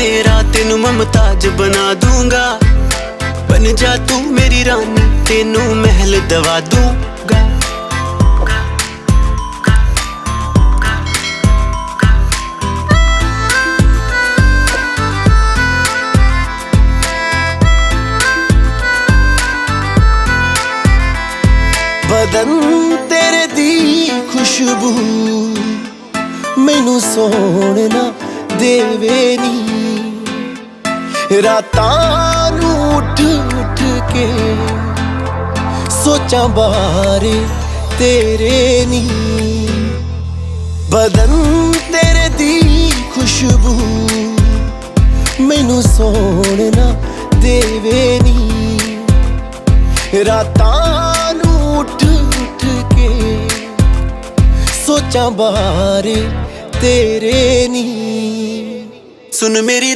तेरा, तेनू मुमताज बना दूंगा। बन जा तू मेरी रानी, तेनू महल दवा दूंगा। बदन तेरे दी खुशबू मैनू सोना देवे नी, रातां नू उठ उठ के सोचा बारे तेरे नी। बदन तेरे दी खुशबू मैनू सोना देवे नी, रातां नू उठ उठ के सोचा बारे तेरे नी। सुन मेरी